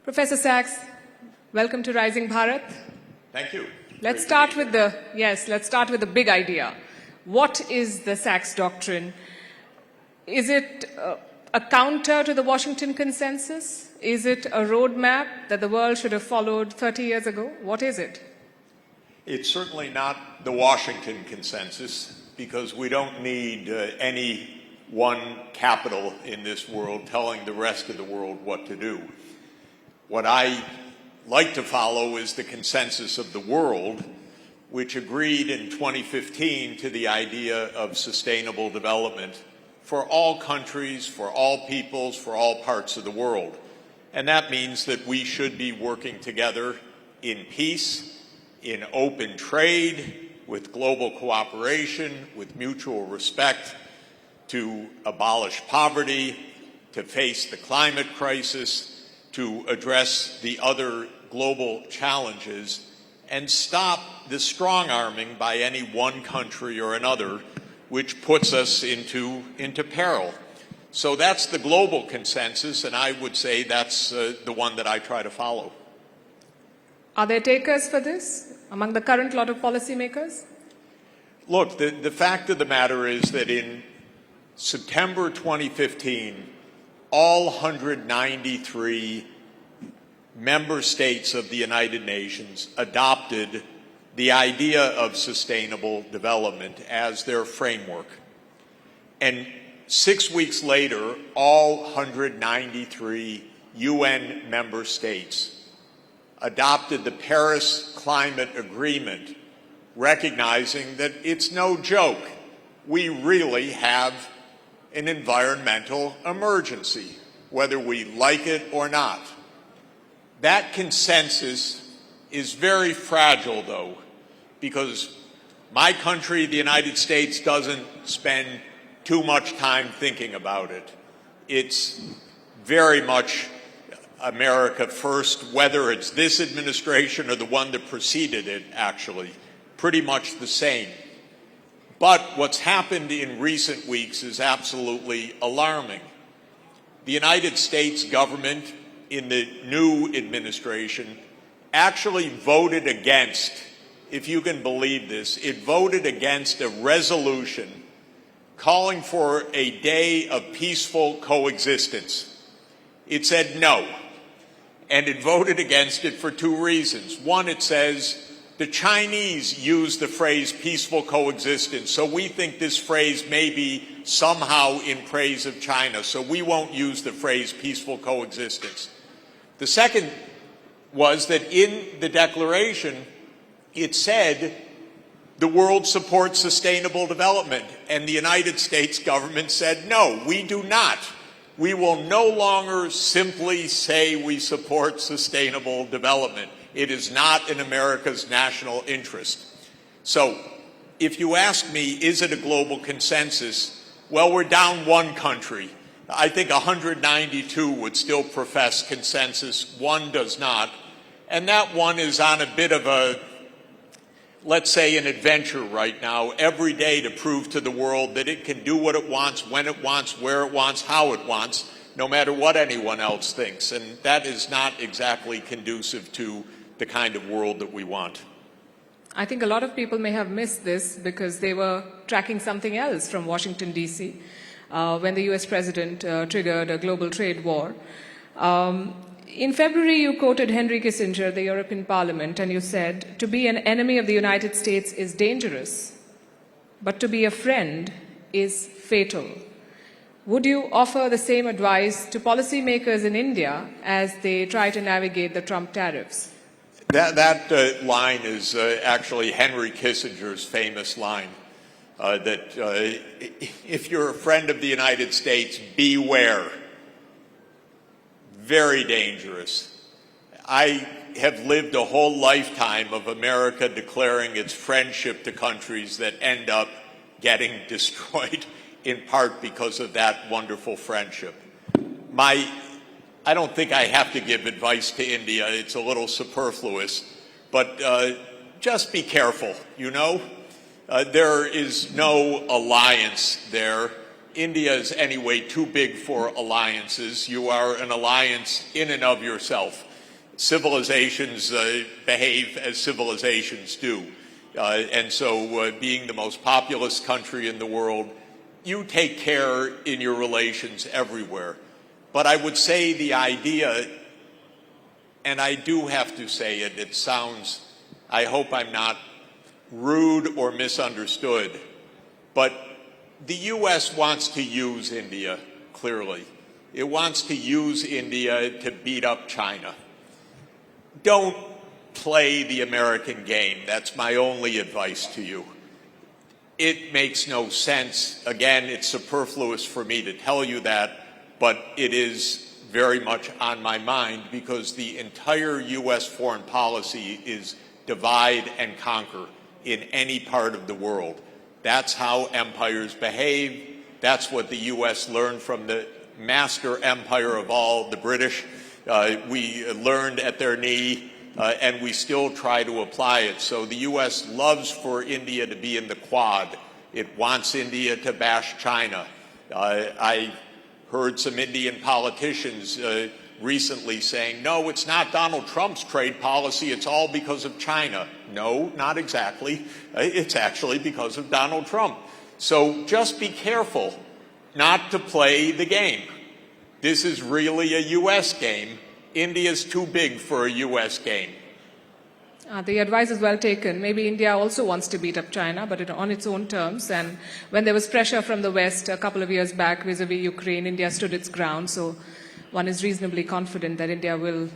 Professor Sachs, welcome to Rising Bharat. Thank you. Let's start with the big idea. What is the Sachs Doctrine? Is it a counter to the Washington Consensus? Is it a roadmap that the world should have followed 30 years ago? What is it? It's certainly not the Washington Consensus, because we don't need any one capital in this world telling the rest of the world what to do. What I like to follow is the consensus of the world, which agreed in 2015 to the idea of sustainable development for all countries, for all peoples, for all parts of the world. And that means that we should be working together in peace, in open trade, with global cooperation, with mutual respect, to abolish poverty, to face the climate crisis, to address the other global challenges, and stop the strong-arming by any one country or another, which puts us into peril. So that's the global consensus, and I would say that's the one that I try to follow. Are there takers for this among the current lot of policymakers? Look, the fact of the matter is that in September 2015, all 193 member states of the United Nations adopted the idea of sustainable development as their framework. And 6 weeks later, all 193 UN member states adopted the Paris Climate Agreement, recognizing that it's no joke. We really have an environmental emergency, whether we like it or not. That consensus is very fragile, though, because my country, the United States, doesn't spend too much time thinking about it. It's very much America first, whether it's this administration or the one that preceded it, actually, pretty much the same. But what's happened in recent weeks is absolutely alarming. The United States government in the new administration actually voted against, if you can believe this, it voted against a resolution calling for a day of peaceful coexistence. It said no, and it voted against it for two reasons. One, it says, the Chinese use the phrase peaceful coexistence, so we think this phrase may be somehow in praise of China, so we won't use the phrase peaceful coexistence. The second was that in the declaration, it said the world supports sustainable development, and the United States government said, no, we do not. We will no longer simply say we support sustainable development. It is not in America's national interest. So if you ask me, is it a global consensus? Well, we're down one country. I think 192 would still profess consensus. One does not. And that one is on a bit of a, let's say, an adventure right now, every day to prove to the world that it can do what it wants, when it wants, where it wants, how it wants, no matter what anyone else thinks. And that is not exactly conducive to the kind of world that we want. I think a lot of people may have missed this because they were tracking something else from Washington, D.C., when the U.S. president triggered a global trade war. In February, you quoted Henry Kissinger, the European Parliament, and you said, to be an enemy of the United States is dangerous, but to be a friend is fatal. Would you offer the same advice to policymakers in India as they try to navigate the Trump tariffs? That line is actually Henry Kissinger's famous line, that if you're a friend of the United States, beware. Very dangerous. I have lived a whole lifetime of America declaring its friendship to countries that end up getting destroyed in part because of that wonderful friendship. I don't think I have to give advice to India. It's a little superfluous, but just be careful, you know? There is no alliance there. India is anyway too big for alliances. You are an alliance in and of yourself. civilizations behave as civilizations do. And so being the most populous country in the world, you take care in your relations everywhere. But I would say the idea, and I do have to say it, it sounds, I hope I'm not rude or misunderstood, but the U.S. wants to use India, clearly. It wants to use India to beat up China. Don't play the American game. That's my only advice to you. It makes no sense. Again, it's superfluous for me to tell you that, but it is very much on my mind because the entire U.S. foreign policy is divide and conquer in any part of the world. That's how empires behave. That's what the U.S. learned from the master empire of all, the British. We learned at their knee, and we still try to apply it. So the U.S. loves for India to be in the Quad. It wants India to bash China. I heard some Indian politicians recently saying, no, it's not Donald Trump's trade policy, it's all because of China. No, not exactly. It's actually because of Donald Trump. So just be careful not to play the game. This is really a U.S. game. India's too big for a U.S. game. The advice is well taken. Maybe India also wants to beat up China, but on its own terms. And when there was pressure from the West a couple of years back vis-a-vis Ukraine, India stood its ground. So one is reasonably confident that India will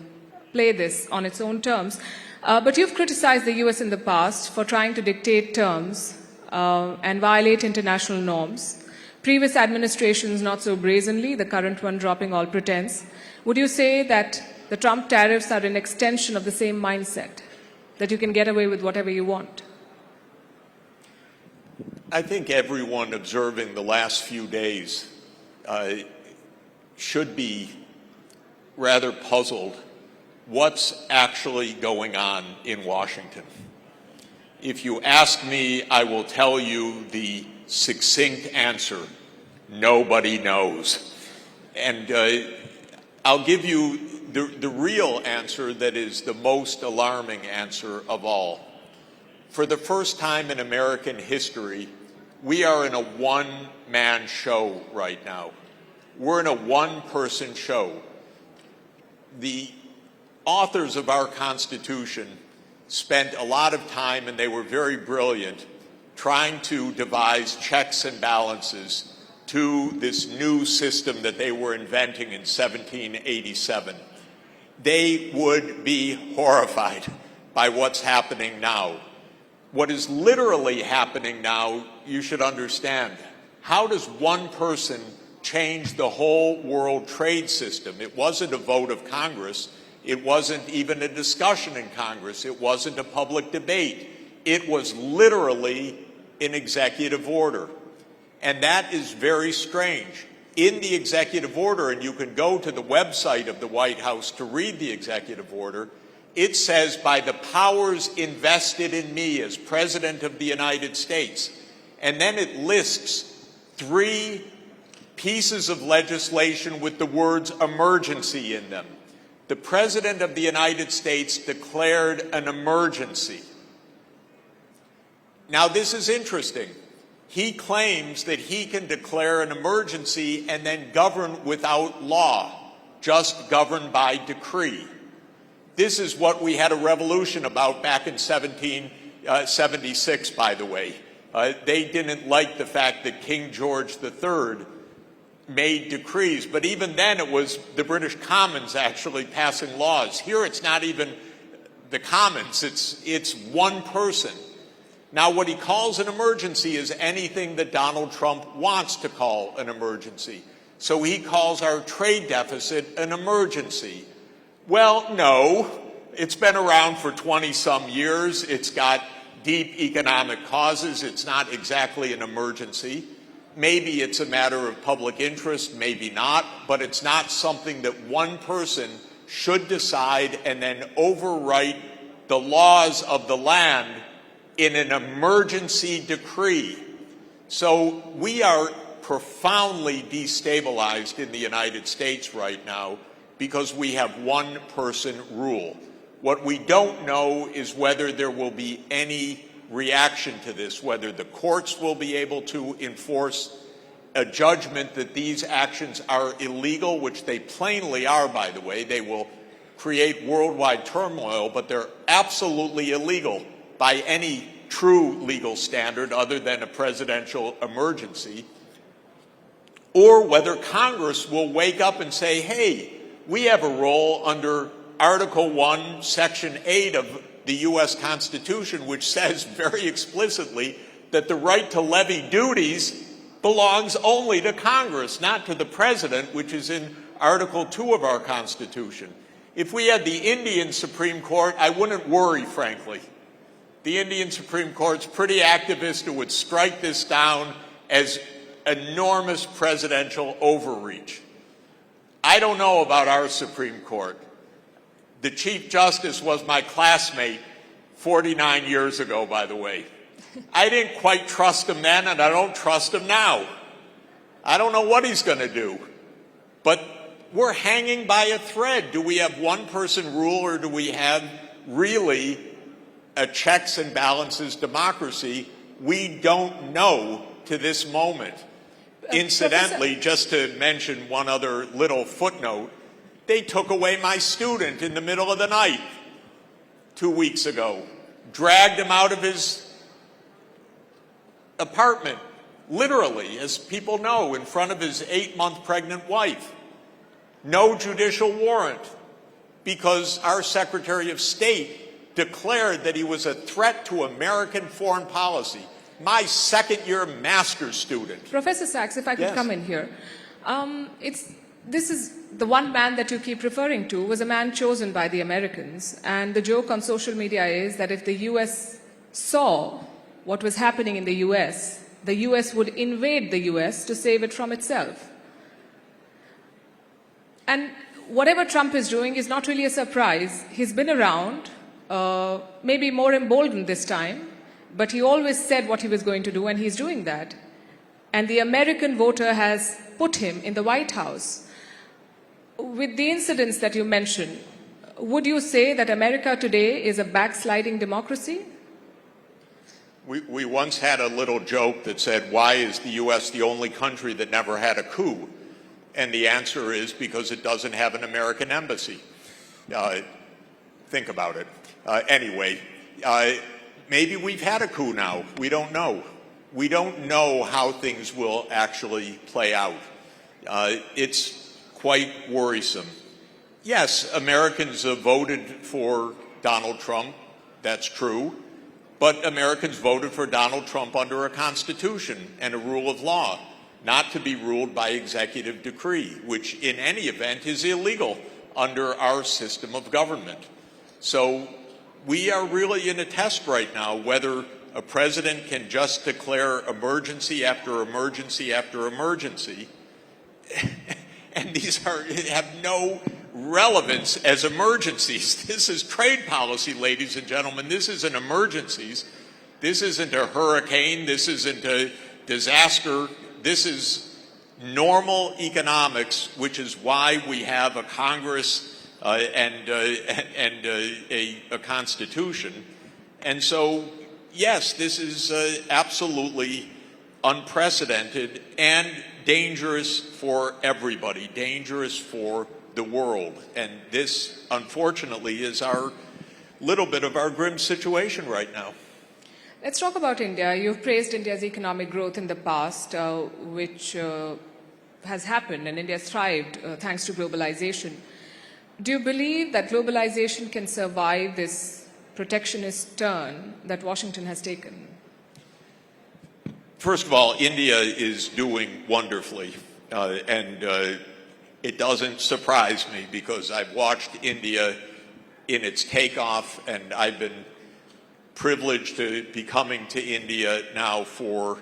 play this on its own terms. But you've criticized the U.S. in the past for trying to dictate terms and violate international norms. Previous administrations not so brazenly, the current one dropping all pretense. Would you say that the Trump tariffs are an extension of the same mindset, that you can get away with whatever you want? I think everyone observing the last few days should be rather puzzled what's actually going on in Washington. If you ask me, I will tell you the succinct answer: nobody knows. And I'll give you the real answer that is the most alarming answer of all. For the first time in American history, we are in a one-man show right now. We're in a one-person show. The authors of our Constitution spent a lot of time, and they were very brilliant, trying to devise checks and balances to this new system that they were inventing in 1787. They would be horrified by what's happening now. What is literally happening now, you should understand. How does one person change the whole world trade system? It wasn't a vote of Congress. It wasn't even a discussion in Congress. It wasn't a public debate. It was literally an executive order. And that is very strange. In the executive order, and you can go to the website of the White House to read the executive order, it says, by the powers invested in me as President of the United States. And then it lists 3 pieces of legislation with the words emergency in them. The President of the United States declared an emergency. Now, this is interesting. He claims that he can declare an emergency and then govern without law, just govern by decree. This is what we had a revolution about back in 1776, by the way. They didn't like the fact that King George III made decrees, but even then it was the British Commons actually passing laws. Here it's not even the Commons, it's one person. Now, what he calls an emergency is anything that Donald Trump wants to call an emergency. So he calls our trade deficit an emergency. Well, no, it's been around for 20-some years. It's got deep economic causes. It's not exactly an emergency. Maybe it's a matter of public interest, maybe not, but it's not something that one person should decide and then overwrite the laws of the land in an emergency decree. So we are profoundly destabilized in the United States right now because we have one-person rule. What we don't know is whether there will be any reaction to this, whether the courts will be able to enforce a judgment that these actions are illegal, which they plainly are, by the way. They will create worldwide turmoil, but they're absolutely illegal by any true legal standard other than a presidential emergency. Or whether Congress will wake up and say, hey, we have a role under Article 1, Section 8 of the U.S. Constitution, which says very explicitly that the right to levy duties belongs only to Congress, not to the President, which is in Article 2 of our Constitution. If we had the Indian Supreme Court, I wouldn't worry, frankly. The Indian Supreme Court's pretty activist who would strike this down as enormous presidential overreach. I don't know about our Supreme Court. The Chief Justice was my classmate 49 years ago, by the way. I didn't quite trust him then, and I don't trust him now. I don't know what he's going to do. But we're hanging by a thread. Do we have one-person rule, or do we have really a checks and balances democracy? We don't know to this moment. Incidentally, just to mention one other little footnote, they took away my student in the middle of the night 2 weeks ago, dragged him out of his apartment, literally, as people know, in front of his 8-month pregnant wife. No judicial warrant, because our Secretary of State declared that he was a threat to American foreign policy. My second-year master's student. Professor Sachs, if I could come in here. This is the one man that you keep referring to was a man chosen by the Americans. And the joke on social media is that if the U.S. saw what was happening in the U.S. would invade the U.S. to save it from itself. And whatever Trump is doing is not really a surprise. He's been around, maybe more emboldened this time, but he always said what he was going to do, and he's doing that. And the American voter has put him in the White House. With the incidents that you mentioned, would you say that America today is a backsliding democracy? We once had a little joke that said, why is the U.S. the only country that never had a coup? And the answer is because it doesn't have an American embassy. Think about it. Anyway, maybe we've had a coup now. We don't know. We don't know how things will actually play out. It's quite worrisome. Yes, Americans have voted for Donald Trump. That's true. But Americans voted for Donald Trump under a constitution and a rule of law, not to be ruled by executive decree, which in any event is illegal under our system of government. So we are really in a test right now whether a president can just declare emergency after emergency after emergency, and these have no relevance as emergencies. This is trade policy, ladies and gentlemen. This isn't emergencies. This isn't a hurricane. This isn't a disaster. This is normal economics, which is why we have a Congress and a Constitution. And so, yes, this is absolutely unprecedented and dangerous for everybody, dangerous for the world. And this, unfortunately, is our little bit of our grim situation right now. Let's talk about India. You've praised India's economic growth in the past, which has happened, and India has thrived thanks to globalization. Do you believe that globalization can survive this protectionist turn that Washington has taken? First of all, India is doing wonderfully, and it doesn't surprise me because I've watched India in its takeoff, and I've been privileged to be coming to India now for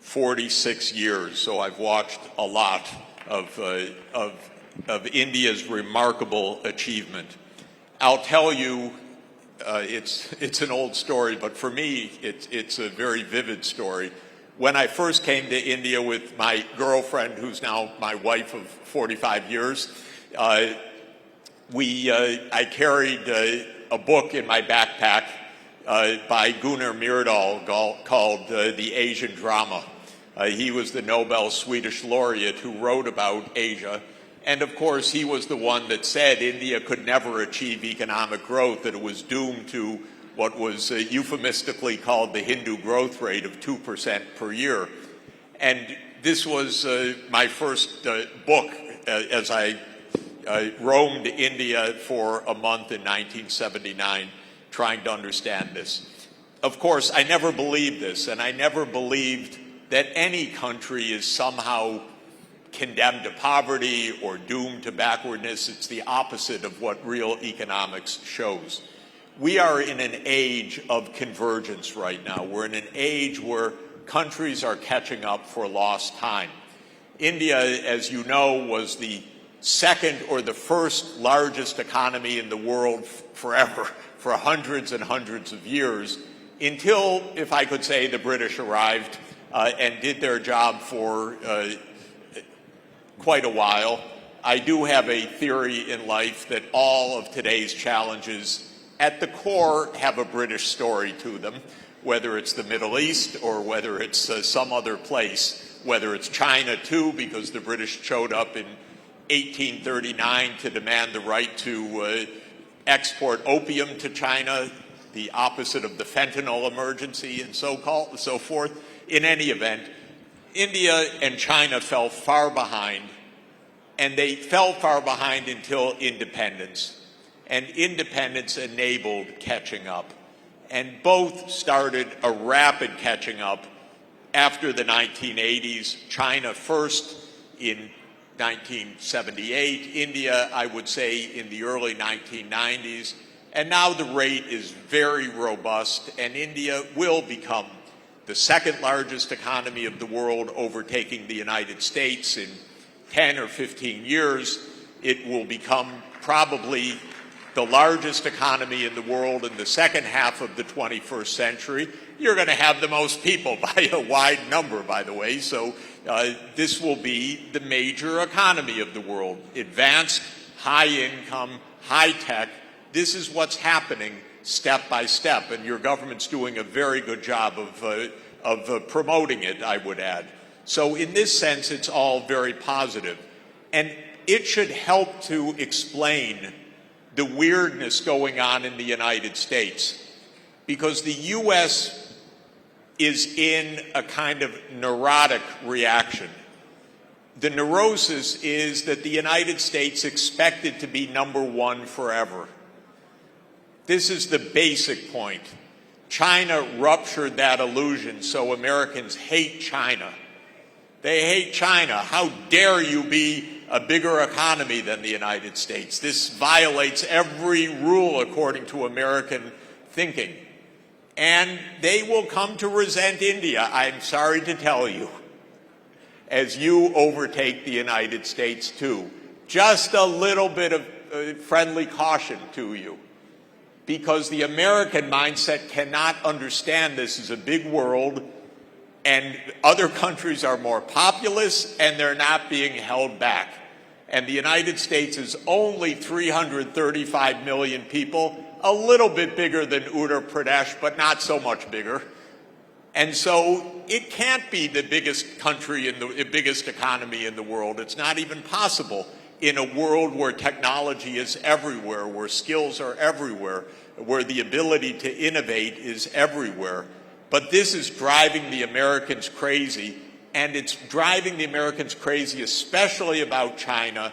46 years. So I've watched a lot of India's remarkable achievement. I'll tell you, it's an old story, but for me, it's a very vivid story. When I first came to India with my girlfriend, who's now my wife of 45 years, I carried a book in my backpack by Gunnar Myrdal called The Asian Drama. He was the Nobel Swedish laureate who wrote about Asia. And of course, he was the one that said India could never achieve economic growth, that it was doomed to what was euphemistically called the Hindu growth rate of 2% per year. And this was my first book as I roamed India for a month in 1979 trying to understand this. Of course, I never believed this, and I never believed that any country is somehow condemned to poverty or doomed to backwardness. It's the opposite of what real economics shows. We are in an age of convergence right now. We're in an age where countries are catching up for lost time. India, as you know, was the second or the first largest economy in the world forever, for hundreds and hundreds of years, until, if I could say, the British arrived and did their job for quite a while. I do have a theory in life that all of today's challenges at the core have a British story to them, whether it's the Middle East or whether it's some other place, whether it's China too, because the British showed up in 1839 to demand the right to export opium to China, the opposite of the fentanyl emergency and so forth. In any event, India and China fell far behind, and they fell far behind until independence. And independence enabled catching up. And both started a rapid catching up after the 1980s. China first in 1978, India, I would say, in the early 1990s. And now the rate is very robust, and India will become the second largest economy of the world, overtaking the United States in 10 or 15 years. It will become probably the largest economy in the world in the second half of the 21st century. You're going to have the most people by a wide number, by the way, so this will be the major economy of the world. Advanced, high income, high tech. This is what's happening step by step, and your government's doing a very good job of promoting it, I would add. So in this sense, it's all very positive. And it should help to explain the weirdness going on in the United States, because the U.S. is in a kind of neurotic reaction. The neurosis is that the United States expected to be number one forever. This is the basic point. China ruptured that illusion, so Americans hate China. They hate China. How dare you be a bigger economy than the United States? This violates every rule according to American thinking. And they will come to resent India, I'm sorry to tell you, as you overtake the United States too. Just a little bit of friendly caution to you, because the American mindset cannot understand this as a big world, and other countries are more populous and they're not being held back. And the United States is only 335 million people, a little bit bigger than Uttar Pradesh, but not so much bigger. And so it can't be the biggest country in the biggest economy in the world. It's not even possible in a world where technology is everywhere, where skills are everywhere, where the ability to innovate is everywhere. But this is driving the Americans crazy, and it's driving the Americans crazy, especially about China.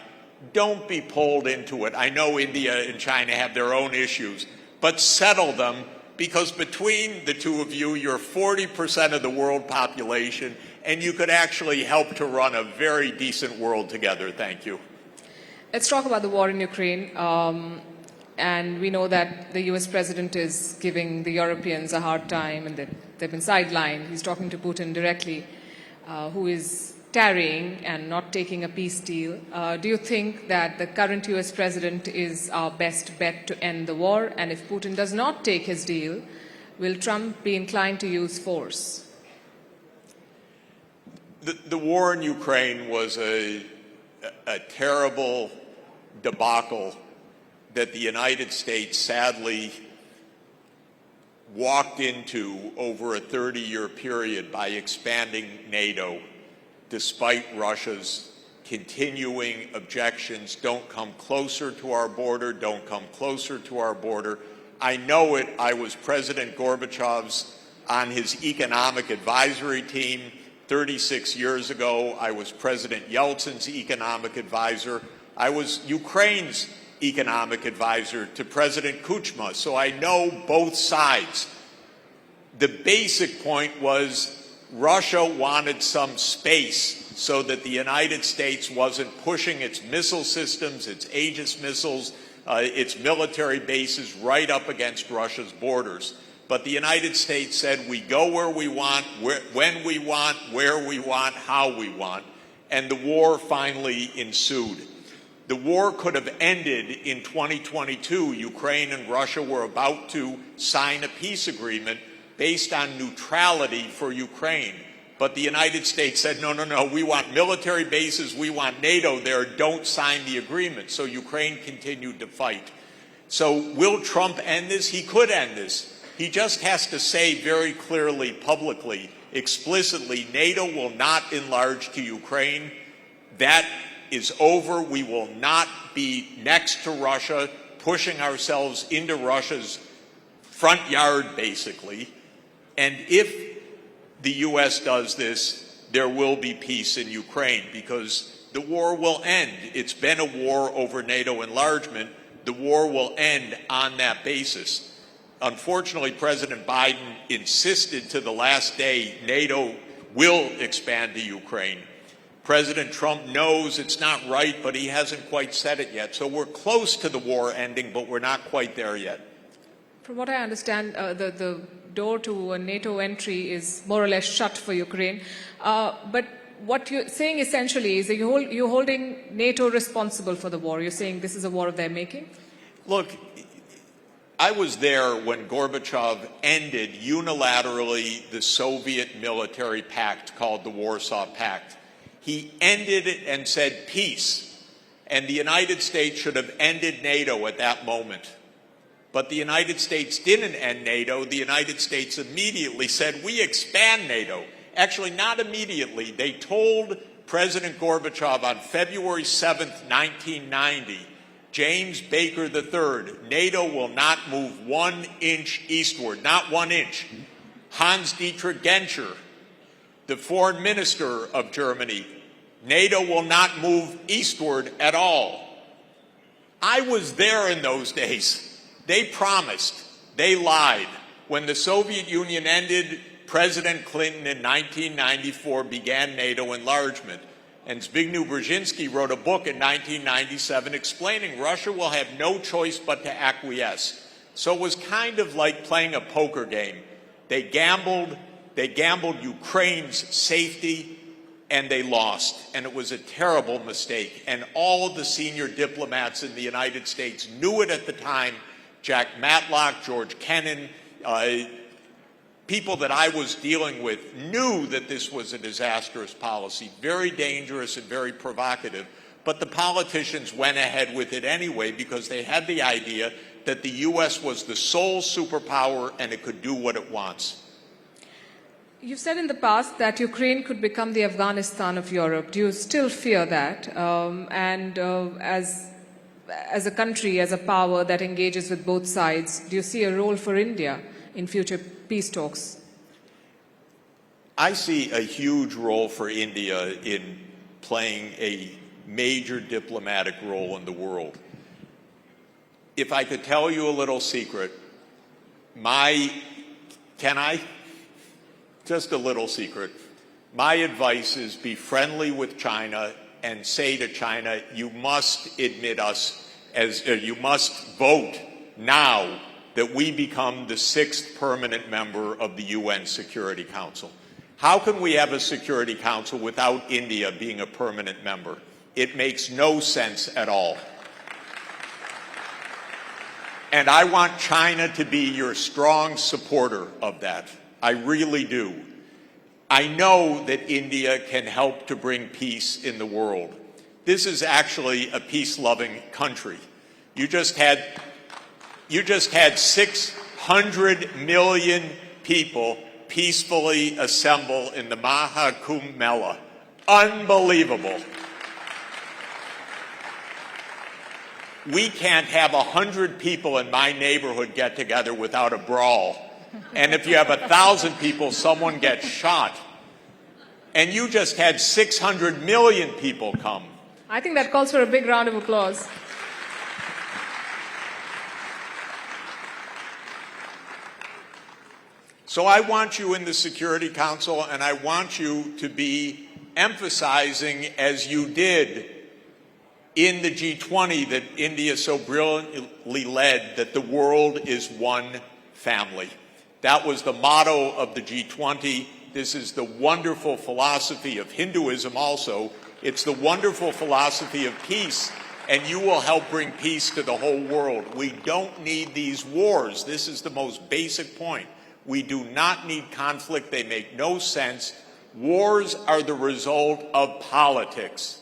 Don't be pulled into it. I know India and China have their own issues, but settle them, because between the two of you, you're 40% of the world population, and you could actually help to run a very decent world together. Thank you. Let's talk about the war in Ukraine. And we know that the US president is giving the Europeans a hard time, and that they've been sidelined. He's talking to Putin directly, who is tarrying and not taking a peace deal. Do you think that the current US president is our best bet to end the war? And if Putin does not take his deal, will Trump be inclined to use force? The war in Ukraine was a terrible debacle that the United States sadly walked into over a 30-year period by expanding NATO, despite Russia's continuing objections, don't come closer to our border, don't come closer to our border. I know it. I was President Gorbachev's on his economic advisory team 36 years ago. I was President Yeltsin's economic advisor. I was Ukraine's economic advisor to President Kuchma, so I know both sides. The basic point was Russia wanted some space so that the United States wasn't pushing its missile systems, its Aegis missiles, its military bases right up against Russia's borders. But the United States said, we go where we want, when we want, where we want, how we want, and the war finally ensued. The war could have ended in 2022. Ukraine and Russia were about to sign a peace agreement based on neutrality for Ukraine. But the United States said, no, no, no, we want military bases, we want NATO there, don't sign the agreement. So Ukraine continued to fight. So will Trump end this? He could end this. He just has to say very clearly, publicly, explicitly, NATO will not enlarge to Ukraine. That is over. We will not be next to Russia, pushing ourselves into Russia's front yard, basically. And if the U.S. does this, there will be peace in Ukraine because the war will end. It's been a war over NATO enlargement. The war will end on that basis. Unfortunately, President Biden insisted to the last day NATO will expand to Ukraine. President Trump knows it's not right, but he hasn't quite said it yet. So we're close to the war ending, but we're not quite there yet. From what I understand, the door to a NATO entry is more or less shut for Ukraine. But what you're saying essentially is that you're holding NATO responsible for the war. You're saying this is a war of their making? Look, I was there when Gorbachev ended unilaterally the Soviet military pact called the Warsaw Pact. He ended it and said peace. And the United States should have ended NATO at that moment. But the United States didn't end NATO. The United States immediately said, we expand NATO. Actually, not immediately. They told President Gorbachev on February 7th, 1990, James Baker III, NATO will not move 1 inch eastward, not 1 inch. Hans-Dietrich Genscher, the foreign minister of Germany, NATO will not move eastward at all. I was there in those days. They promised. They lied. When the Soviet Union ended, President Clinton in 1994 began NATO enlargement. And Zbigniew Brzezinski wrote a book in 1997 explaining Russia will have no choice but to acquiesce. So it was kind of like playing a poker game. They gambled Ukraine's safety, and they lost. And it was a terrible mistake. And all of the senior diplomats in the United States knew it at the time. Jack Matlock, George Kennan, people that I was dealing with knew that this was a disastrous policy, very dangerous and very provocative. But the politicians went ahead with it anyway because they had the idea that the U.S. was the sole superpower and it could do what it wants. You've said in the past that Ukraine could become the Afghanistan of Europe. Do you still fear that? As a country, as a power that engages with both sides, do you see a role for India in future peace talks? I see a huge role for India in playing a major diplomatic role in the world. If I could tell you a little secret, just a little secret. My advice is be friendly with China and say to China, you must admit us you must vote now that we become the 6th permanent member of the UN Security Council. How can we have a Security Council without India being a permanent member? It makes no sense at all. And I want China to be your strong supporter of that. I really do. I know that India can help to bring peace in the world. This is actually a peace-loving country. You just had 600 million people peacefully assemble in the Maha Kumbh Mela. Unbelievable. We can't have 100 people in my neighborhood get together without a brawl. And if you have 1,000 people, someone gets shot. And you just had 600 million people come. I think that calls for a big round of applause. So I want you in the Security Council, and I want you to be emphasizing, as you did in the G20 that India so brilliantly led, that the world is one family. That was the motto of the G20. This is the wonderful philosophy of Hinduism also. It's the wonderful philosophy of peace, and you will help bring peace to the whole world. We don't need these wars. This is the most basic point. We do not need conflict. They make no sense. Wars are the result of politics.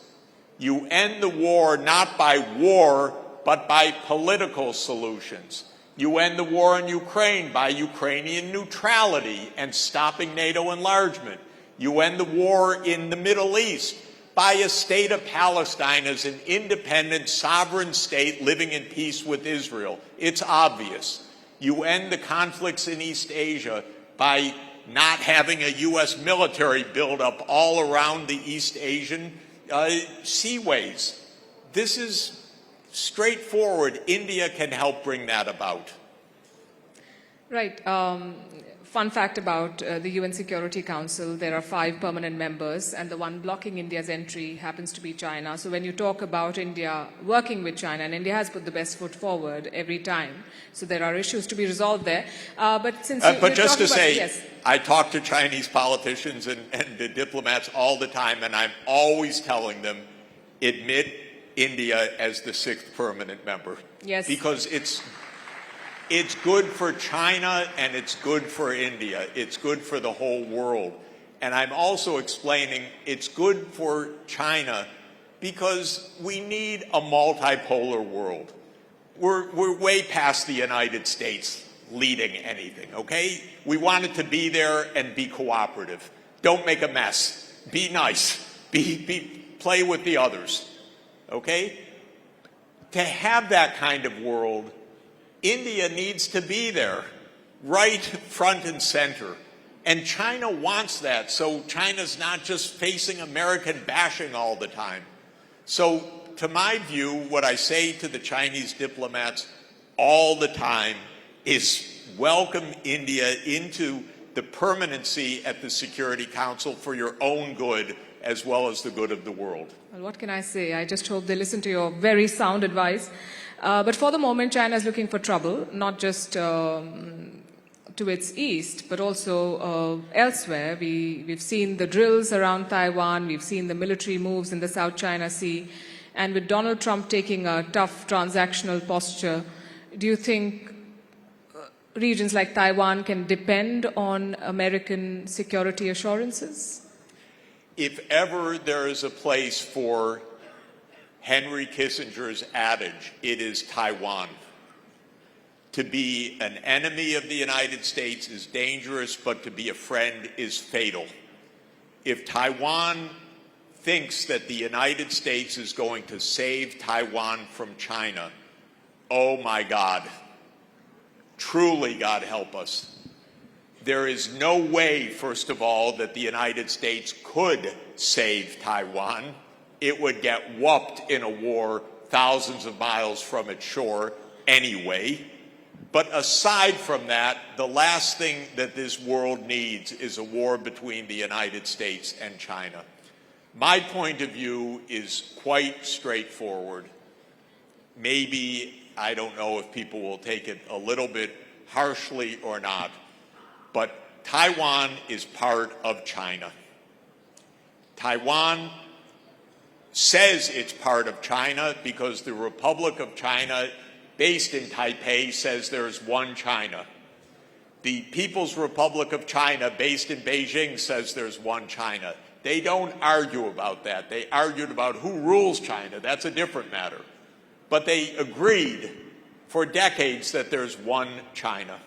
You end the war not by war, but by political solutions. You end the war in Ukraine by Ukrainian neutrality and stopping NATO enlargement. You end the war in the Middle East by a state of Palestine as an independent, sovereign state living in peace with Israel. It's obvious. You end the conflicts in East Asia by not having a U.S. military buildup all around the East Asian seaways. This is straightforward. India can help bring that about. Right. Fun fact about the UN Security Council, there are 5 permanent members, and the one blocking India's entry happens to be China. So when you talk about India working with China, and India has put the best foot forward every time, so there are issues to be resolved there. But since but just to say, yes. I talk to Chinese politicians and the diplomats all the time, and I'm always telling them, admit India as the 6th permanent member. Yes. Because it's good for China and it's good for India. It's good for the whole world. And I'm also explaining it's good for China because we need a multipolar world. We're way past the United States leading anything, okay? We want it to be there and be cooperative. Don't make a mess. Be nice. Play with the others, okay? To have that kind of world, India needs to be there, right front and center. And China wants that, so China's not just facing American bashing all the time. So, to my view, what I say to the Chinese diplomats all the time is welcome India into the permanency at the Security Council for your own good as well as the good of the world. Well, what can I say? I just hope they listen to your very sound advice. But for the moment, China is looking for trouble, not just to its east, but also elsewhere. We've seen the drills around Taiwan. We've seen the military moves in the South China Sea. And with Donald Trump taking a tough transactional posture, do you think regions like Taiwan can depend on American security assurances? If ever there is a place for Henry Kissinger's adage, it is Taiwan. To be an enemy of the United States is dangerous, but to be a friend is fatal. If Taiwan thinks that the United States is going to save Taiwan from China, oh my God, truly God help us. There is no way, first of all, that the United States could save Taiwan. It would get whooped in a war thousands of miles from its shore anyway. But aside from that, the last thing that this world needs is a war between the United States and China. My point of view is quite straightforward. Maybe, I don't know if people will take it a little bit harshly or not, but Taiwan is part of China. Taiwan says it's part of China because the Republic of China, based in Taipei, says there's one China. The People's Republic of China, based in Beijing, says there's one China. They don't argue about that. They argued about who rules China. That's a different matter. but they agreed for decades that there's one China.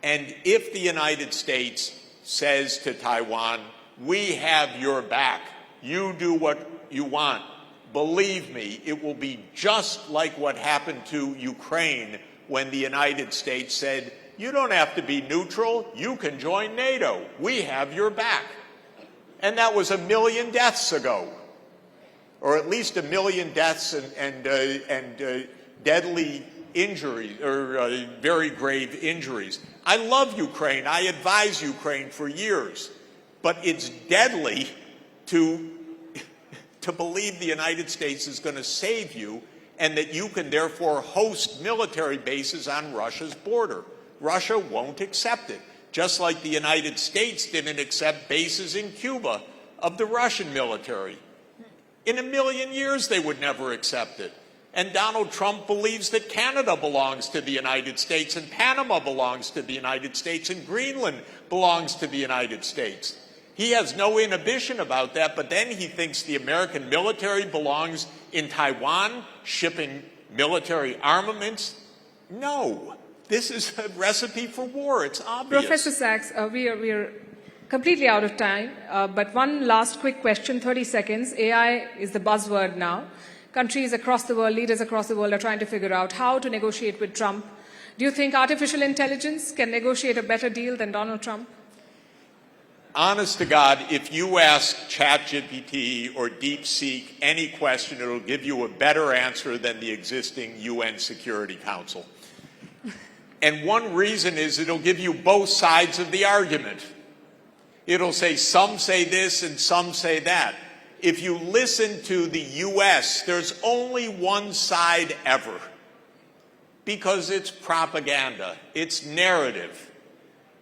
And if the United States says to Taiwan, we have your back, you do what you want, believe me, it will be just like what happened to Ukraine when the United States said, you don't have to be neutral, you can join NATO, we have your back. And that was 1 million deaths ago, or at least 1 million deaths and deadly injuries, or very grave injuries. I love Ukraine, I advise Ukraine for years, but it's deadly to believe the United States is going to save you and that you can therefore host military bases on Russia's border. Russia won't accept it, just like the United States didn't accept bases in Cuba of the Russian military. In 1 million years, they would never accept it. And Donald Trump believes that Canada belongs to the United States, and Panama belongs to the United States, and Greenland belongs to the United States. He has no inhibition about that, but then he thinks the American military belongs in Taiwan, shipping military armaments. No, this is a recipe for war. It's obvious. Professor Sachs, we are completely out of time, but one last quick question, 30 seconds. AI is the buzzword now. Countries across the world, leaders across the world are trying to figure out how to negotiate with Trump. Do you think artificial intelligence can negotiate a better deal than Donald Trump? Honest to God, if you ask ChatGPT or DeepSeek any question, it'll give you a better answer than the existing UN Security Council. And one reason is it'll give you both sides of the argument. It'll say some say this and some say that. If you listen to the US, there's only one side ever, because it's propaganda, it's narrative.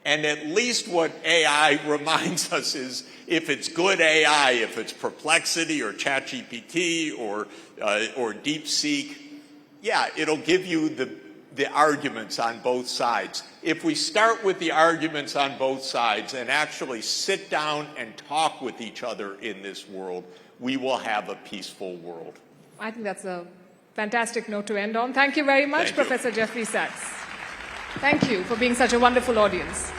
And at least what AI reminds us is, if it's good AI, if it's Perplexity or ChatGPT or DeepSeek, yeah, it'll give you the arguments on both sides. If we start with the arguments on both sides and actually sit down and talk with each other in this world, we will have a peaceful world. I think that's a fantastic note to end on. Thank you very much, Thank you. Professor Jeffrey Sachs. Thank you for being such a wonderful audience.